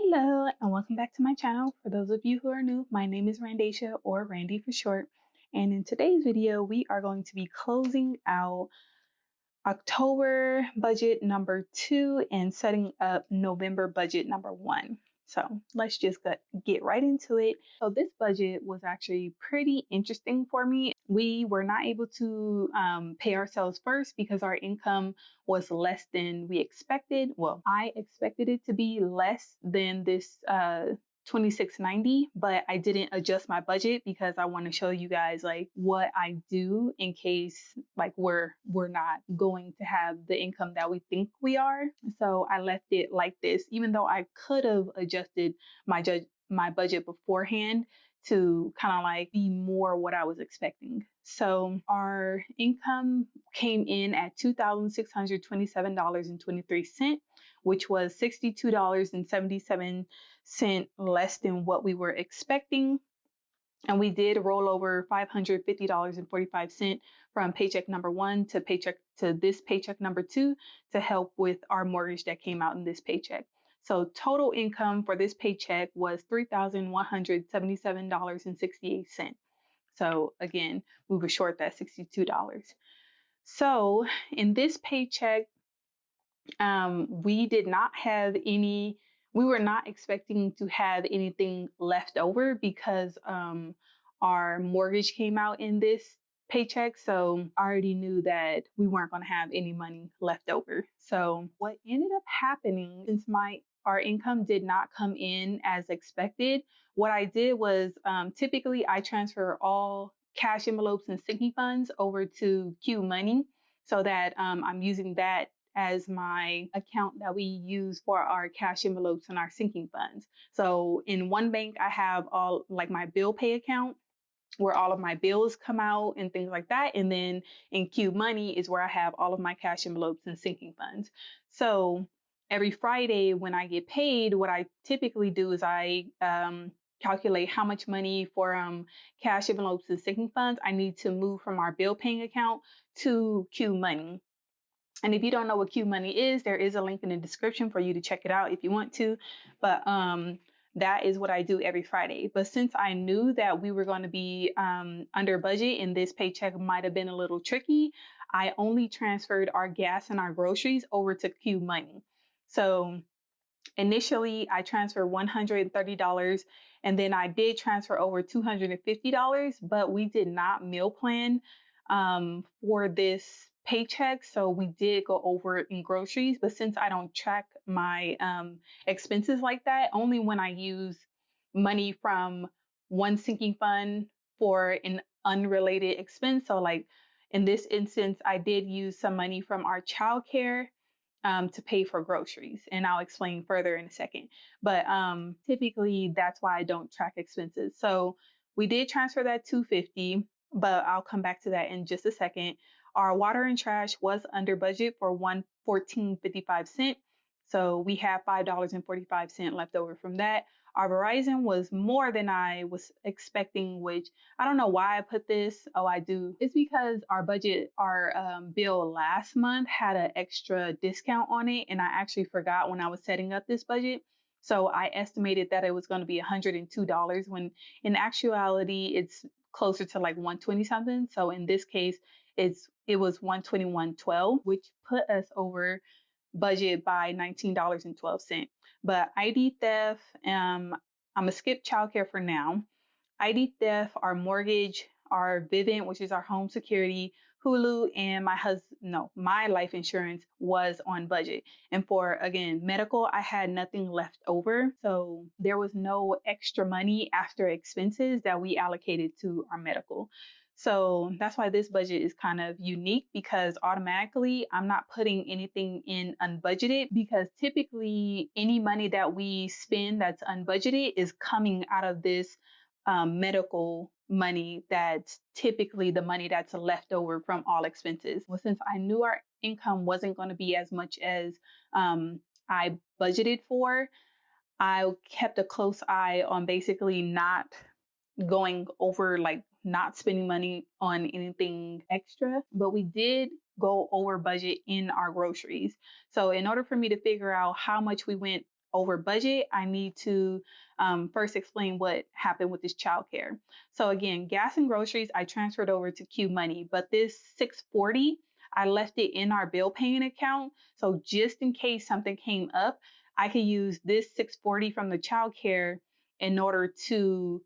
Hello and welcome back to my channel. For those of you who are new, my name is Randesha, or Randy for short. And in today's video, we are going to be closing out October budget number 2 and setting up November budget number 1. So let's just get right into it. So this budget was actually pretty interesting for me. We were not able to pay ourselves first because our income was less than we expected. Well, I expected it to be less than this 2690, but I didn't adjust my budget because I want to show you guys like what I do in case like we're not going to have the income that we think we are. So I left it like this, even though I could have adjusted my budget beforehand to kind of like be more what I was expecting. So our income came in at $2,627.23, which was $62.77 less than what we were expecting. And we did roll over $550.45 from paycheck number 1 to this paycheck number 2 to help with our mortgage that came out in this paycheck. So total income for this paycheck was $3,177.68. So again, we were short that $62. So in this paycheck, we were not expecting to have anything left over because our mortgage came out in this paycheck. So I already knew that we weren't going to have any money left over. So what ended up happening, since our income did not come in as expected, what I did was typically I transfer all cash envelopes and sinking funds over to Q Money so that I'm using that as my account that we use for our cash envelopes and our sinking funds. So in one bank, I have all like my bill pay account where all of my bills come out and things like that. And then in Q Money is where I have all of my cash envelopes and sinking funds. So every Friday when I get paid, what I typically do is I calculate how much money for cash envelopes and sinking funds I need to move from our bill paying account to Q Money. And if you don't know what Q Money is, there is a link in the description for you to check it out if you want to. But that is what I do every Friday. But since I knew that we were going to be under budget and this paycheck might have been a little tricky, I only transferred our gas and our groceries over to Q Money. So initially, I transferred $130 and then I did transfer over $250, but we did not meal plan for this paycheck. So we did go over in groceries, but since I don't track my expenses like that, only when I use money from one sinking fund for an unrelated expense. So like in this instance, I did use some money from our childcare to pay for groceries. And I'll explain further in a second. But typically that's why I don't track expenses. So we did transfer that $250, but I'll come back to that in just a second. Our water and trash was under budget for $114.55. So we have $5.45 left over from that. Our Verizon was more than I was expecting, which I don't know why I put this. Oh, I do. It's because our bill last month had an extra discount on it, and I actually forgot when I was setting up this budget. So I estimated that it was going to be $102 when in actuality it's closer to like 120 something. So in this case, it was 121.12, which put us over budget by $19.12. But ID theft, I'm gonna skip childcare for now. ID theft, our mortgage, our Vivint, which is our home security, Hulu, and my life insurance was on budget. And for, again, medical, I had nothing left over. So there was no extra money after expenses that we allocated to our medical. So that's why this budget is kind of unique, because automatically I'm not putting anything in unbudgeted, because typically any money that we spend that's unbudgeted is coming out of this medical money that's typically the money that's left over from all expenses. Well, since I knew our income wasn't going to be as much as I budgeted for, I kept a close eye on basically not going over, like not spending money on anything extra, but we did go over budget in our groceries. So in order for me to figure out how much we went over budget, I need to first explain what happened with this childcare. So again, gas and groceries, I transferred over to Q Money, but this 640, I left it in our bill paying account. So just in case something came up, I could use this 640 from the childcare in order to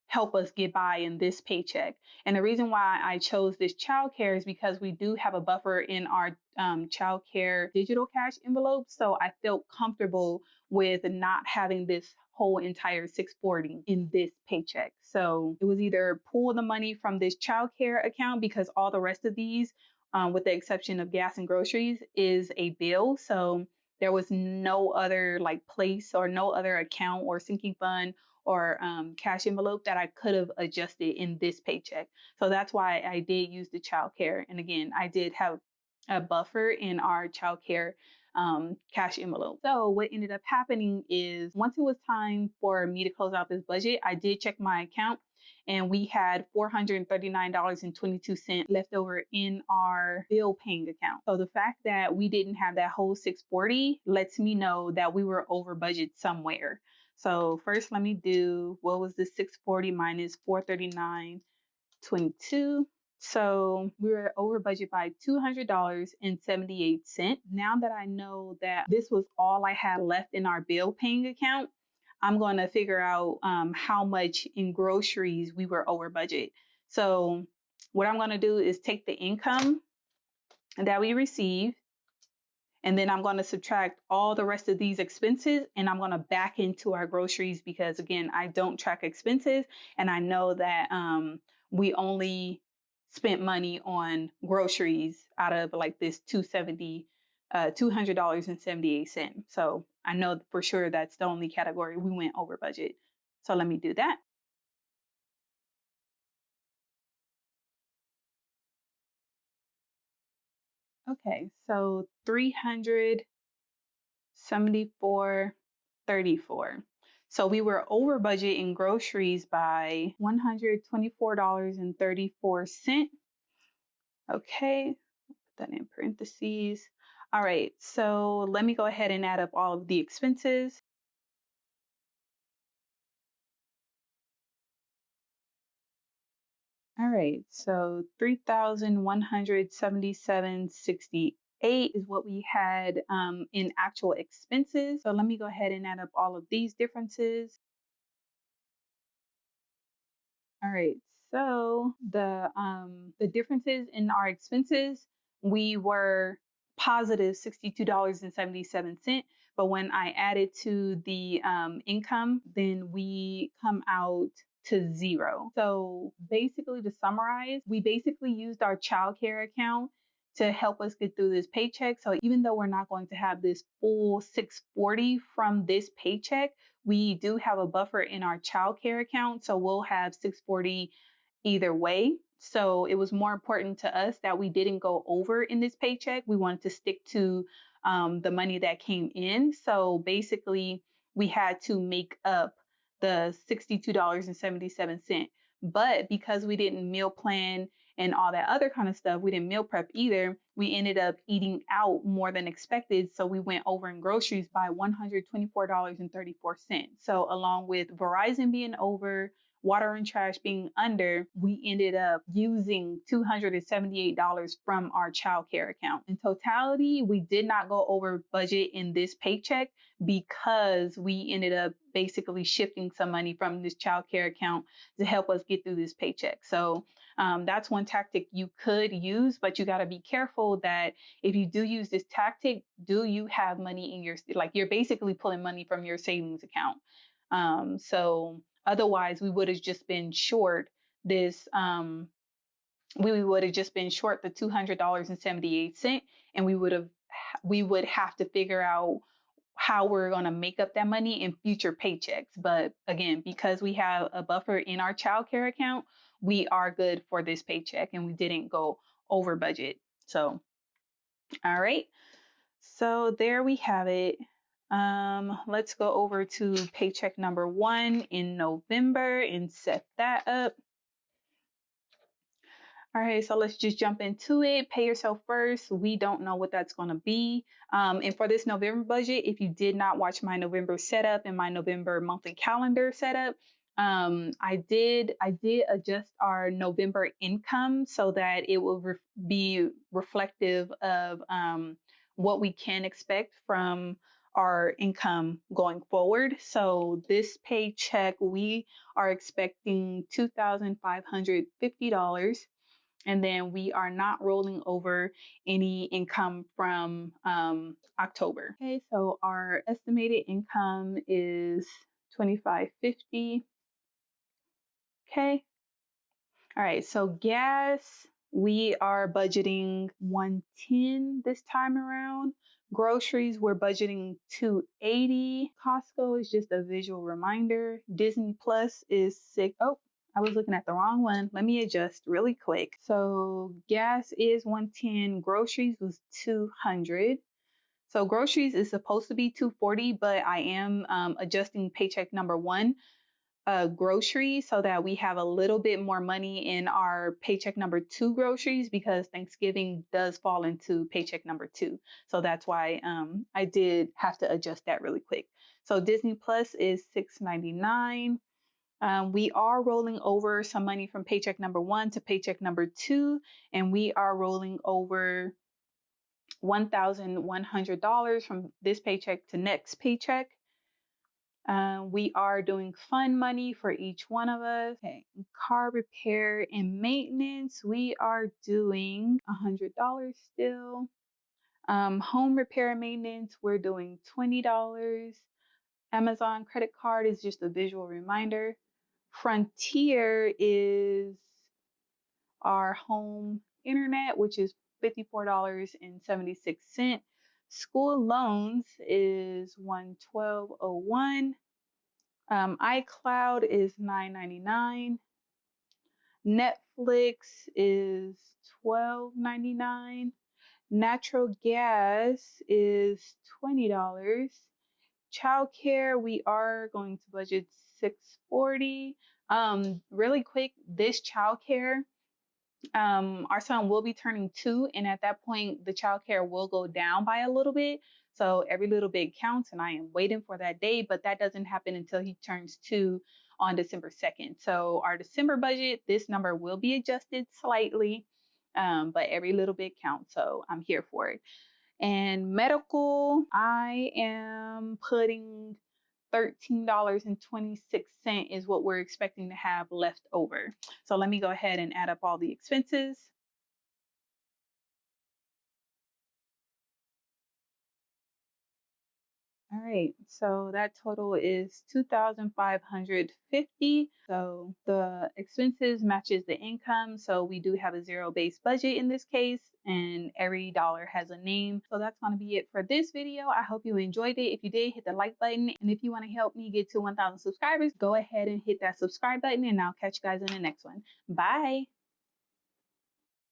help us get by in this paycheck. And the reason why I chose this childcare is because we do have a buffer in our childcare digital cash envelope. So I felt comfortable with not having this whole entire 640 in this paycheck. So it was either pull the money from this childcare account, because all the rest of these, with the exception of gas and groceries, is a bill. So there was no other like place or no other account or sinking fund or cash envelope that I could have adjusted in this paycheck. So that's why I did use the child care. And again, I did have a buffer in our child care cash envelope. So what ended up happening is once it was time for me to close out this budget, I did check my account and we had $439.22 left over in our bill paying account. So the fact that we didn't have that whole 640 lets me know that we were over budget somewhere. So first let me do, what was the 640 minus 439.22? So we were over budget by $200.78. Now that I know that this was all I had left in our bill paying account, I'm going to figure out how much in groceries we were over budget. So what I'm going to do is take the income that we received, and then I'm going to subtract all the rest of these expenses and I'm going to back into our groceries, because again, I don't track expenses and I know that we only spent money on groceries out of like this $200.78. So I know for sure that's the only category we went over budget. So let me do that. Okay, so 374.34. So we were over budget in groceries by $124.34. Okay, put that in parentheses. All right, so let me go ahead and add up all of the expenses. All right, so 3,177.68 is what we had in actual expenses. So let me go ahead and add up all of these differences. All right, so the differences in our expenses, we were positive $62.77. But when I added to the income, then we come out to zero. So basically, to summarize, we basically used our childcare account to help us get through this paycheck. So even though we're not going to have this full 640 from this paycheck, we do have a buffer in our childcare account, so we'll have 640 either way. So it was more important to us that we didn't go over in this paycheck. We wanted to stick to the money that came in. So basically, we had to make up the $62.77. But because we didn't meal plan and all that other kind of stuff, we didn't meal prep either. We ended up eating out more than expected. So we went over in groceries by $124.34. So along with Verizon being over, water and trash being under, we ended up using $278 from our childcare account. In totality, we did not go over budget in this paycheck because we ended up basically shifting some money from this childcare account to help us get through this paycheck. So that's one tactic you could use, but you got to be careful that if you do use this tactic, do you have money in your, like you're basically pulling money from your savings account. So otherwise we would have just been short this, we would have just been short the $200.78, and we would have to figure out how we're going to make up that money in future paychecks. But again, because we have a buffer in our childcare account, we are good for this paycheck and we didn't go over budget. So, all right. So there we have it. Let's go over to paycheck number 1 in November and set that up. All right, so let's just jump into it. Pay yourself first. We don't know what that's going to be. And for this November budget, if you did not watch my November setup and my November monthly calendar setup, I did adjust our November income so that it will be reflective of what we can expect from our income going forward. So this paycheck, we are expecting $2,550, and then we are not rolling over any income from October. Okay, so our estimated income is 2550. Okay. All right, so gas, we are budgeting 110 this time around. Groceries, we're budgeting 280. Costco is just a visual reminder. Disney Plus is six. Oh, I was looking at the wrong one. Let me adjust really quick. So gas is 110. Groceries was 200. So groceries is supposed to be 240, but I am adjusting paycheck number one groceries so that we have a little bit more money in our paycheck number two groceries, because Thanksgiving does fall into paycheck number two. So that's why I did have to adjust that really quick. So Disney Plus is $6.99. We are rolling over some money from paycheck number one to paycheck number two, and we are rolling over $1,100 from this paycheck to next paycheck. We are doing fun money for each one of us. Okay, car repair and maintenance, we are doing $100 still. Home repair and maintenance, we're doing $20. Amazon credit card is just a visual reminder. Frontier is our home internet, which is $54.76. School loans is $112.01. iCloud is $9.99. Netflix is $12.99. Natural gas is $20. Childcare, we are going to budget $640. Really quick, this childcare, our son will be turning 2, and at that point the childcare will go down by a little bit. So every little bit counts, and I am waiting for that day, but that doesn't happen until he turns 2 on December 2nd. So our December budget, this number will be adjusted slightly, but every little bit counts. So I'm here for it. And medical, I am putting $13.26 is what we're expecting to have left over. So let me go ahead and add up all the expenses. All right, so that total is $2,550. So the expenses matches the income. So we do have a zero-based budget in this case, and every dollar has a name. So that's going to be it for this video. I hope you enjoyed it. If you did, hit the like button. And if you want to help me get to 1,000 subscribers, go ahead and hit that subscribe button, and I'll catch you guys in the next one. Bye.